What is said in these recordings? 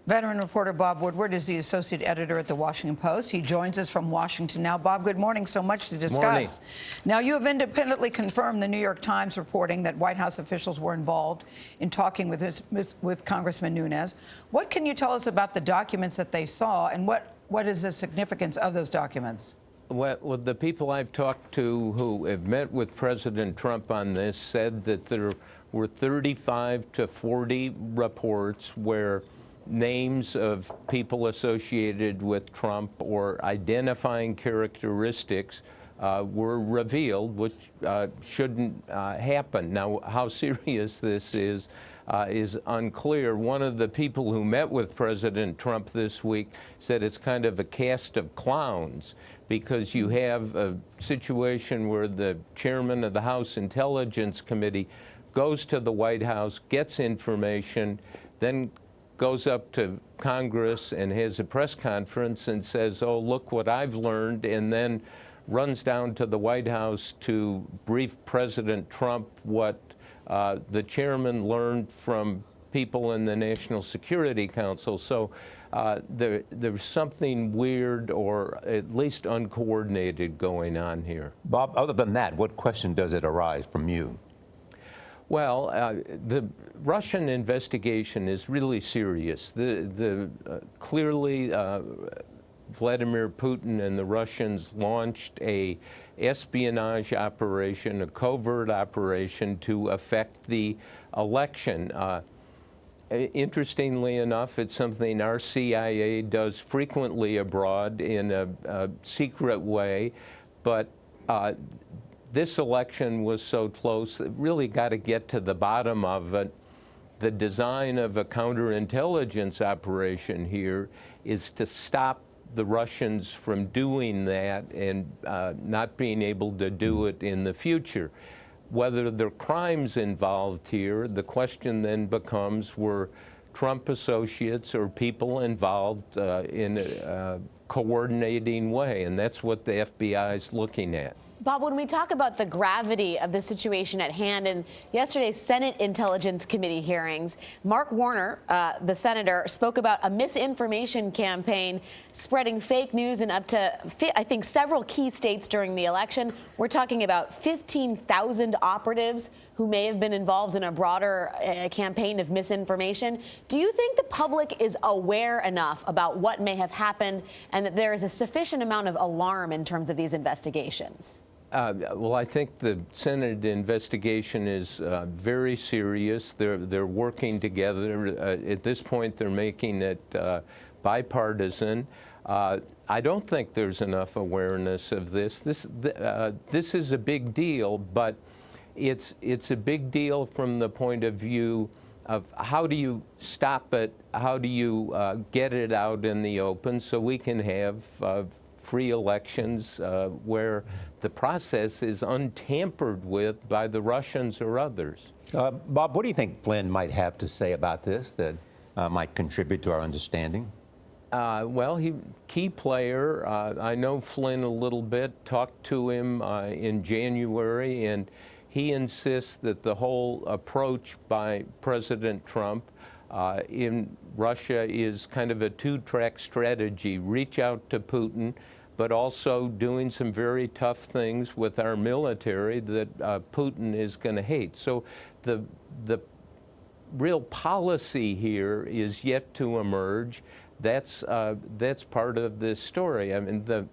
Veteran reporter Bob Woodward is the associate editor at the Washington Post. He joins us from Washington now. Bob, good morning. So much to discuss. Morning. Now, you have independently confirmed the New York Times reporting that White House officials were involved in talking with Congressman Nunes. What can you tell us about the documents that they saw, and what is the significance of those documents? Well, the people I've talked to who have met with President Trump on this said that there were 35 to 40 reports where names of people associated with Trump or identifying characteristics were revealed, which shouldn't happen. Now, how serious this is unclear. One of the people who met with President Trump this week said it's kind of a cast of clowns, because you have a situation where the chairman of the House Intelligence Committee goes to the White House, gets information, then goes up to Congress and has a press conference and says, oh, look what I've learned, and then runs down to the White House to brief President Trump what the chairman learned from people in the National Security Council. So there's something weird or at least uncoordinated going on here. Bob, other than that, what question does it arise from you? Well, the Russian investigation is really serious. Clearly, Vladimir Putin and the Russians launched a espionage operation, a covert operation to affect the election. Interestingly enough, it's something our CIA does frequently abroad in a secret way, but this election was so close that really got to get to the bottom of it. The design of a counterintelligence operation here is to stop the Russians from doing that and not being able to do it in the future. Whether there are crimes involved here, the question then becomes, were Trump associates or people involved in a coordinating way? And that's what the FBI is looking at. Bob, when we talk about the gravity of the situation at hand in yesterday's Senate Intelligence Committee hearings, Mark Warner, the senator, spoke about a misinformation campaign spreading fake news in up to, I think, several key states during the election. We're talking about 15,000 operatives who may have been involved in a broader campaign of misinformation. Do you think the public is aware enough about what may have happened and that there is a sufficient amount of alarm in terms of these investigations? Well, I think the Senate investigation is very serious. They're working together. At this point, they're making it bipartisan. I don't think there's enough awareness of this. This is a big deal, but it's a big deal from the point of view of how do you stop it, how do you get it out in the open so we can have free elections where the process is untampered with by the Russians or others. Bob, what do you think Flynn might have to say about this that might contribute to our understanding? Well, key player. I know Flynn a little bit, talked to him in January, and he insists that the whole approach by President Trump in Russia is kind of a two-track strategy. Reach out to Putin, but also doing some very tough things with our military that Putin is going to hate. So the real policy here is yet to emerge. That's part of this story. I mean, the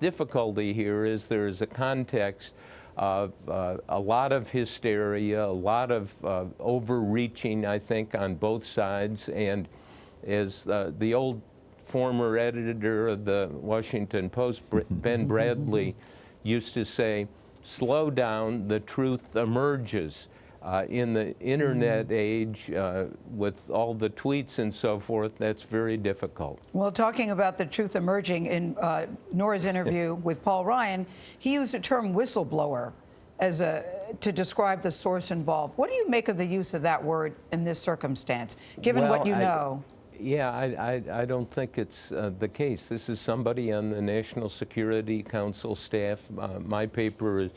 difficulty here is there is a context of a lot of hysteria, a lot of overreaching, I think, on both sides. And as the old former editor of the Washington Post, Ben Bradley, used to say, slow down, the truth emerges. In the internet age, with all the tweets and so forth, that's very difficult. Well, talking about the truth emerging, in Norah's interview with Paul Ryan, he used the term whistleblower to describe the source involved. What do you make of the use of that word in this circumstance, given what you know? Yeah, I don't think it's the case. This is somebody on the National Security Council staff. My paper is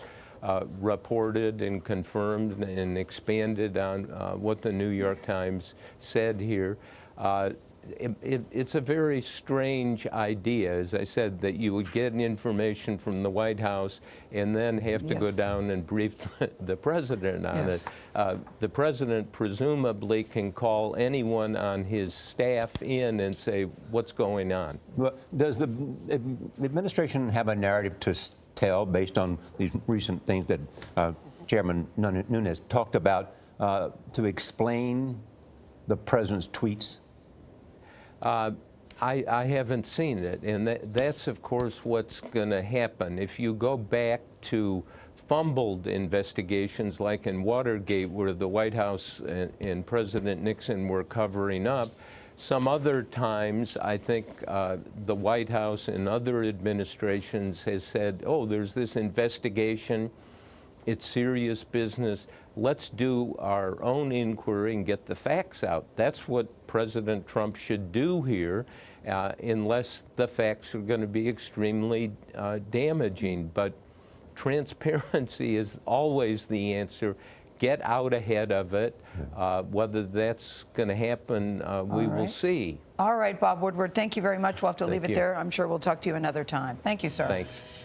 reported and confirmed and expanded on what the New York Times said here. it's a very strange idea, as I said, that you would get information from the White House and then have to go Yes. down and brief the president on Yes. it. The president presumably can call anyone on his staff in and say, what's going on? Well, does the administration have a narrative to tell based on these recent things that Chairman Nunes talked about to explain the president's tweets? I haven't seen it, and that's, of course, what's going to happen. If you go back to fumbled investigations like in Watergate, where the White House and President Nixon were covering up, some other times, I think the White House and other administrations has said, oh, there's this investigation, it's serious business, let's do our own inquiry and get the facts out. That's what President Trump should do here, unless the facts are going to be extremely damaging. But transparency is always the answer. Get out ahead of it. Whether that's going to happen, we will see. All right, Bob Woodward, thank you very much. We'll have to leave Thank it you. there. I'm sure we'll talk to you another time. Thank you, sir. Thanks.